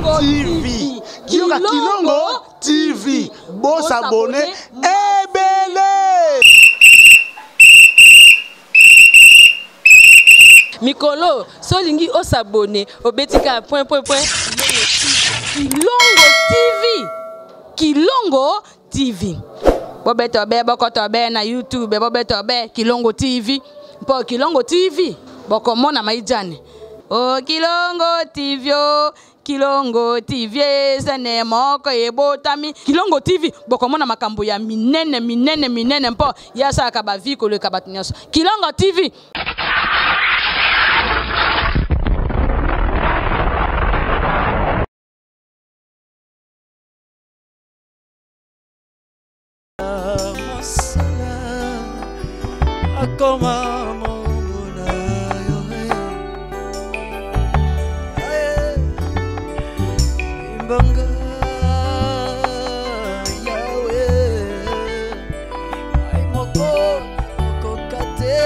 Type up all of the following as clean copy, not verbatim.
TV. Kilongo TV. Bon s'abonner. Ebele. Mikolo, solingi o s'abonner. Obetika point. Kilongo TV. Kilongo TV. Bobetobe bokotobe na YouTube, bobetobe Kilongo TV. Po Kilongo TV. Bokomona maijane. Oh Kilongo TV oh. Kilongo TV sene moko ebotami. Kilongo TV bokomona makambo ya minene mpo yasa akabaviko le kabatunyaso. Kilongo TV. Akoma Banga Yahweh ay moko kokate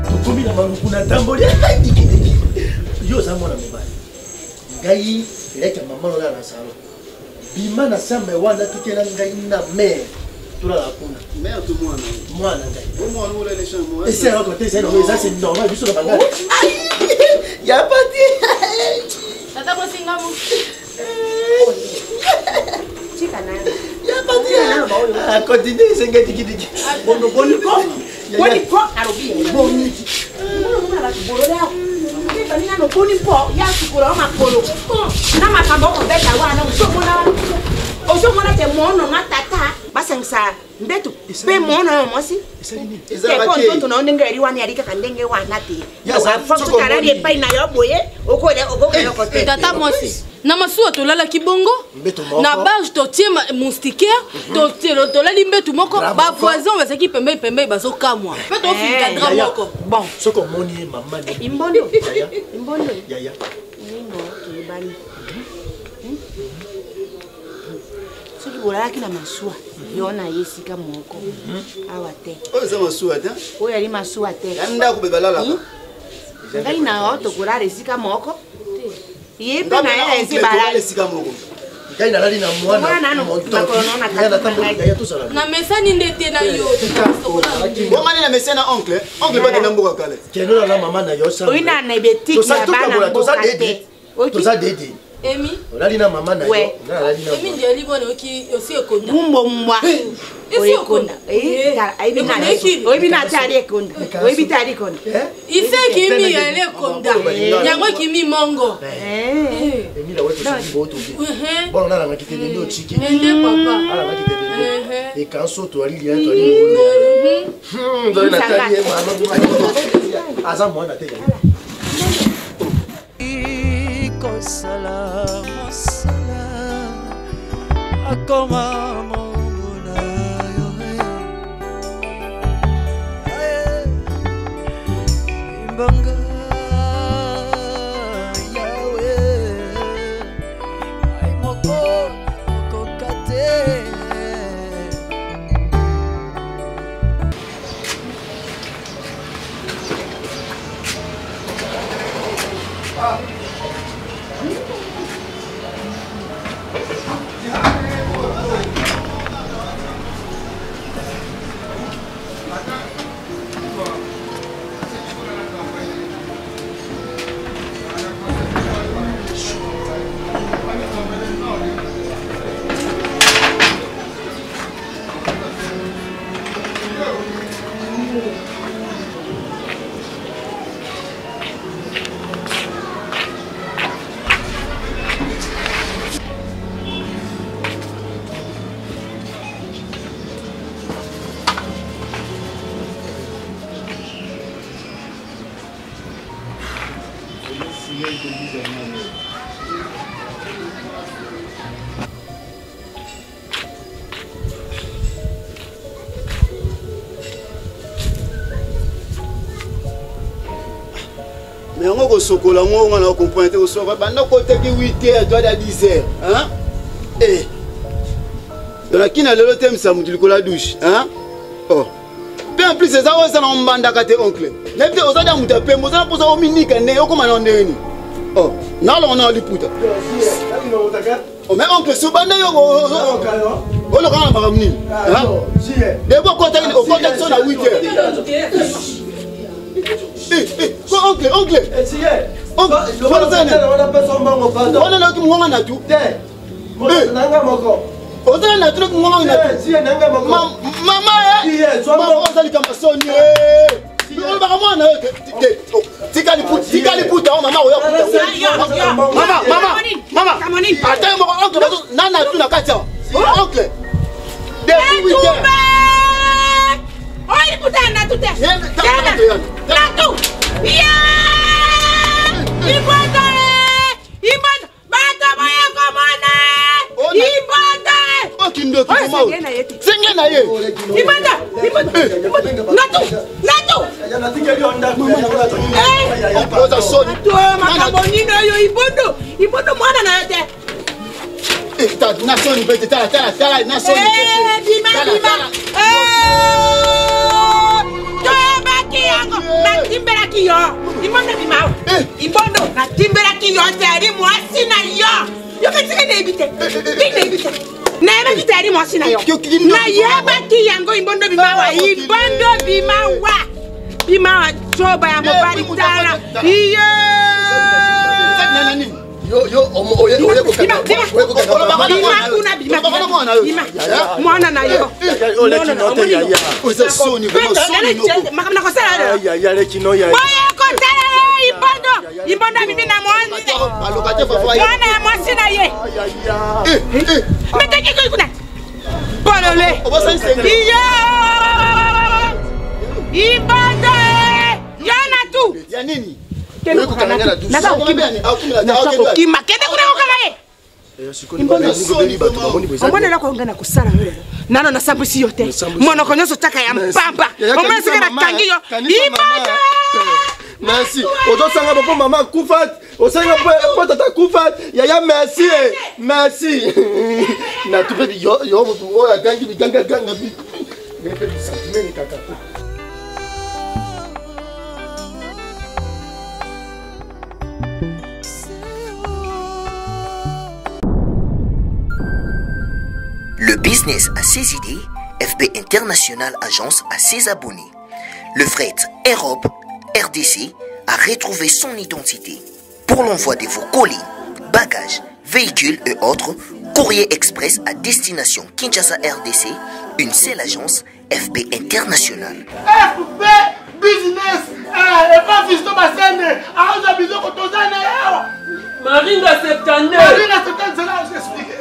Tukomi na malukuna tamboli yo za mwana mobali ngai leka mama lola na salo bima na samba wana tukela ngai na mer tola la kuna mer tu mwana ngai au moins nous les champs et c'est à côté c'est non ça c'est normal biso na banga ya pas dit Tata bosingamu. Chika na ya pas dit ah continue c'est ngati kidiki bono boni ko arobi boni na borora ni na no boni po ya sukura makolo na makambo ko beta wana osomona te mono matata basangsa mbetu pe mono mosi ke konto no ndengeri wani alika kandenge wana te ya fakto tarari pa ina yo boye okole ko Tata mosi na masuwa tolala kibongo na bage totie moustiquaire to lali mbetu moko ba voisin basaki pembe bazokamwa pe to fika dra moko bon soko moni mama ni imbondo ya ningo kibani soki bolaki na masuwa yona yesika moko awa te oh ça masuwa te oyo ali masuwa te anda ko bebalala ngai na oto kurare sika moko ye pe na ya esi balale sika moko ngai na lali na mwana na mesani ndete na yo bomani na mesena oncle ba de namboka kale keno na mama na yo sa oina na betiki ya bana to sa dede Emi olali na mama na yo na lali na Emi ndiye libone oki osi ekonda mumbo esi ekonda oibina tari ekonda oibi tari ekonda ise kimi ya ekonda nyango kimi mongo Emi la wetu boto bon na la kitende ndo chiki ende papa ala na kitende e kanso to ali ya to ali ndo na tari mama aza mwana te salam akoma mona yo imbanga Yahweh ay moko kokate mais on go sokola on a comprendre au soir banda côté qui 8h toi à 10h hein dans la kina lelo tem sa mutu la douche hein oh pe en plus c'est ça on s'en embanda kate oncle. N'était aux adia mutape, mo ça pour ça ominika ne yo comme ndeni. Oh, nalo on a liputa. Oh mais oncle subanda yo o lo kana makamni. Hein? Debo côté au côté son à 8h. Oncle. Oncle, on a là tout monde na tout. On a là tout monde na tout. Maman maman on a comme sonné. On va comment na tikali puta maman oya puta. Maman. Attends mon oncle nana tout na katia. Oncle. Depuis 8h. Oi puta na tout. Na tout. Ibanda bata baya komana ibanda okindo kuma singe na ye ibanda natu oza soni makambonino yo ibondo mwana na yote na soni bete tala na soni bima yango natimbela kiyo ibondo bimao ibondo natimbela kiyo teri mwasi na yo katika nebite nebe kiteri mwasi na yo na yeba kiyango ibondo bimawa choba ya mobali tala iyo mwana na yo ibondo bibi na mwana ya mwasi na ye meteki kuikuta polole iyo ibondo yana tu ya nini nano nasambwisi yo te monoko nyonso taka ya mpamba omona sika na kangi yo ibanda merci ozosanga popo mama kufat osanga po tata kufat yaya merci na tupe yo oya gangi biganga bi nepe bisantimeni kaka Le business a ses idées, FB International Agence a ses abonnés. Le fret Europe, RDC, a retrouvé son identité. Pour l'envoi de vos colis, bagages, véhicules et autres, courrier express à destination Kinshasa RDC, une seule agence, FB International. FB Business, et pas Fisto Bassene, Aouza Bizoko Tozane, Maringa 72. Maringa 72, c'est là où j'explique.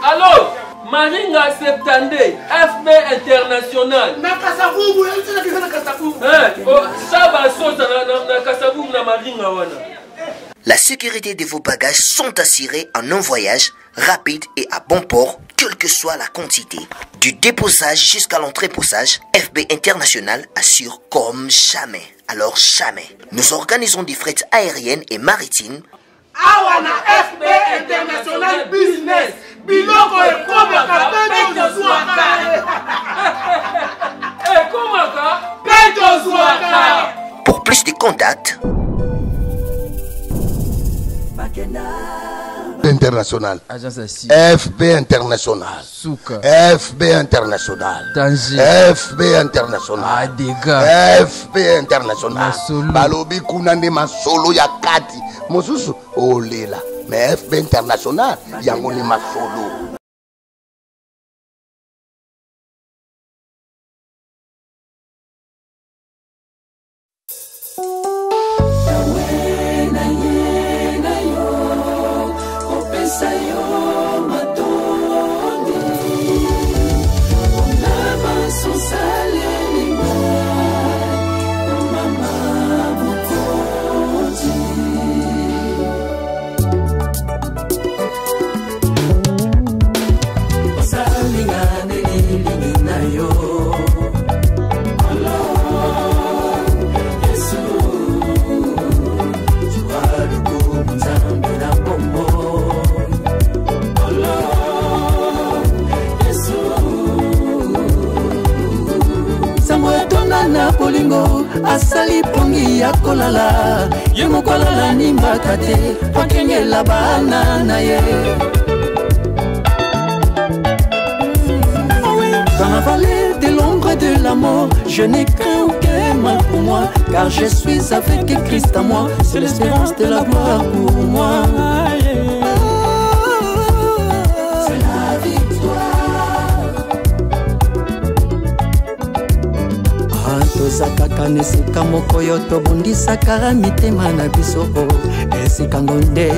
Alors, Maringa 72, FB International. Na Kasavubu, il y a qui na Kasavubu. Ça sauce na Kasavubu na Maringa wana. La sécurité de vos bagages sont assurées en un voyage rapide et à bon port, quelle que soit la quantité. Du déposage jusqu'à l'entreposage, FB International assure comme jamais. Alors jamais. Nous organisons des frettes aériennes et maritimes. Awana FB International Business. Biloko e komaka peto zuaka. E komaka peto zuaka. Pour plus de contacts, International. FB International. Souka. FB International. Danger. FB International. Adega. FB International. Masolo. Balobi kunande masolo ya kati. Mosusu olela. Mais FB International yango ni masolo. bolingo asali pongi ya kolala ye mokolala nimbaka te akengela bana na ye. Dans la vallée de l'ombre de la mort, je n'ai craint aucun mal pour moi, car je suis avec Christ à moi, c'est l'espérance de la gloire pour moi. C'est la victoire. Tozakaka nesika moko yo tobundisaka mitema na biso esika ngonde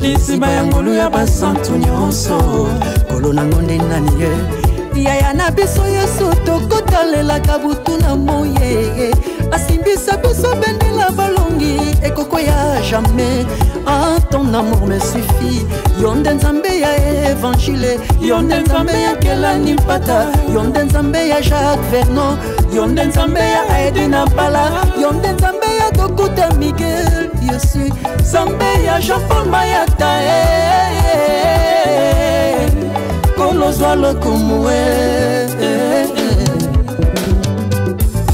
lisiba ya ngolu ya basantu nyonso kolo na ngonde nani ye yaya na biso yesu tokotalelaka butu na moye asimbisa biso bendela balongi ekoko ya jamais. Ah, ton amour me suffit. Yonde nzambe ya évangile, yonde nzambe ya Kelani Pata, yonde nzambe ya Jacques Vernon, yonde nzambe ya Edina Bala, yonde nzambe ya Dokuta Miguel, Yesu nzambe ya Jean-Paul Mayata. Kolozwa lokumwe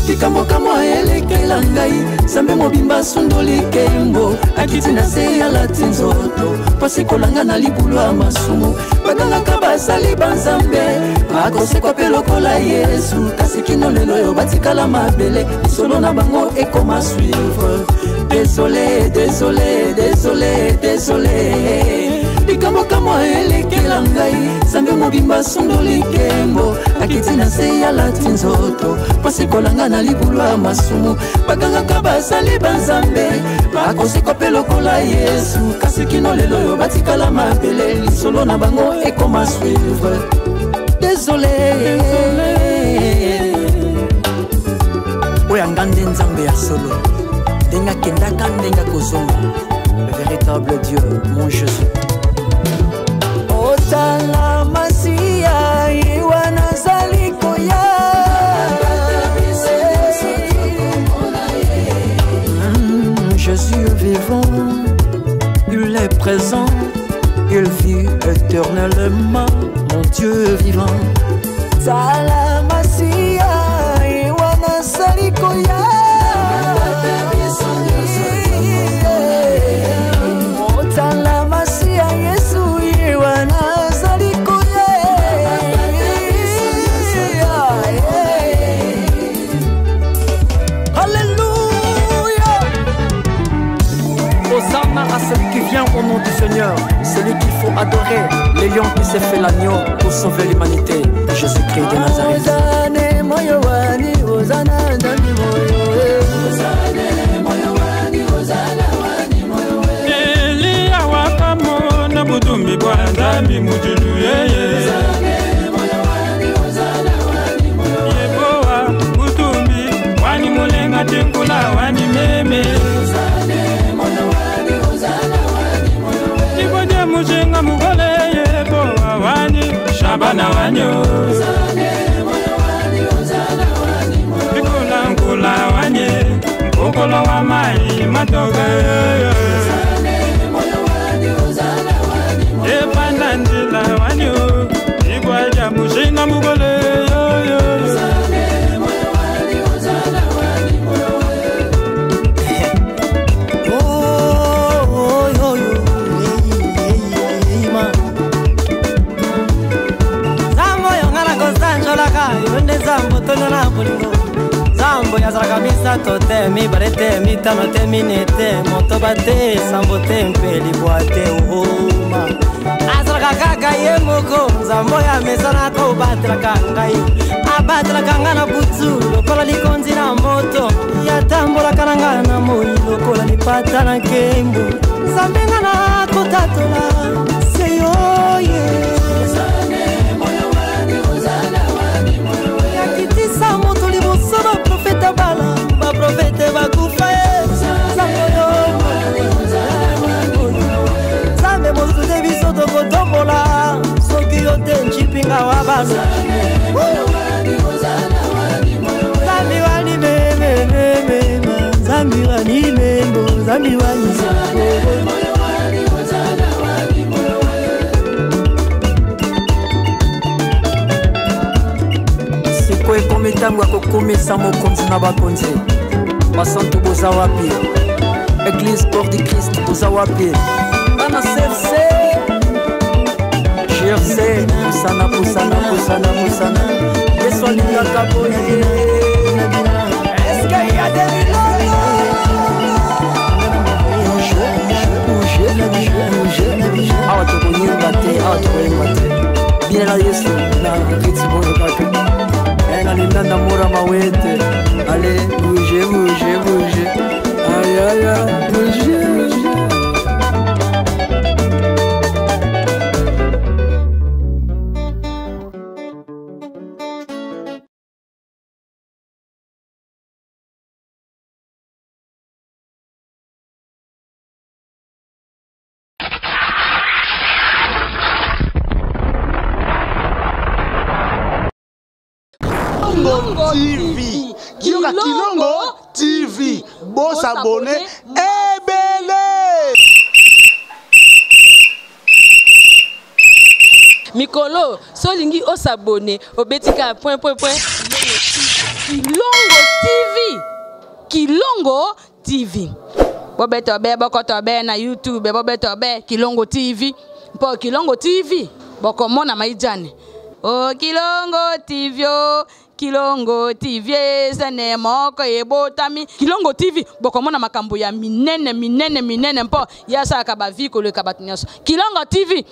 likambo mwa elekela ngai sambe mobimba sundoli kembo akiti na se ya lati nzoto pasi kolanga na libulu ya masumu bagangaka basali banzambe akosekwa mpe lokola yesu kasi kino lelo oyo batikala mabele lisolo na bango ekoma suivre. Désolé, désolé, désolé, désolé likambo mwa elekela ngai sambe mobimba sundoli kembo akiti na se ya lati nzoto pasi kolanga na libulu ya masumu bagangaka basali banzambe bakosekwa mpe lokola yesu kasi kino lelo oyo batikala mabele lisolo na bango ekoma suivre. Désolé oyo ngande nzambe ya solo ndenga kendaka ndenga kozonga le véritable Dieu mon Jésus. Otala masia iwana zalikoya Jésus vivant, il est présent, il vit éternellement, mon Dieu vivant. Otala masia iwana zalikoya Otala masia Yesu iwana à celui qui vient au nom du Seigneur, celui qu'il faut adorer, les lions qui s'est fait l'agneau pour sauver l'humanité, Jésus-Christ de Nazareth. Mujenga mugole yebo awani shabana wanyo Bikula nkula wanye Mkokolo wa mai matoge Epanda ndila wanyo Igwaja mujenga mugole yo Zambo ya zara kabisa tote mi barete mi tanote minete moto bate sambo tempe liboate uhuma azara kaka ye moko zambo ya mesana ko batla kangai abatla kangana butsu lokola likonzi na moto ya tambola kananga na moyi lokola lipata na kembo zambenga na kotatola seyo ye bala ba profete ba kufa zambe mozude biso tokotombola soki yo te nchipinga wa balo zambi wani meme zambi wani membo zambi wani siko ekometa ntango ya kokomisa mokonzi na bakonzi basantu boza wapi église corps du Christ boza wapi bana serse cherse pusana yesu alingaka boye est-ce qu'il y a des milagres awa tokoyemba te bilela yesu na ritsi boyo kaka nalinda ndamura mawete ale bouge ayaya bouge TV. Kilongo TV. Bon s'abonner. Ebele. Mikolo, solingi o s'abonner. Obetika point. Kilongo TV. Kilongo TV. Bobeto be bokoto be na YouTube. Bobeto be Kilongo TV. Po Kilongo TV. Boko mona maijane. Oh Kilongo TV. Kilongo TV sene moko ebotami Kilongo TV bokomona makambo ya minene mpo yasa ka baviko le kabatinyaso Kilongo TV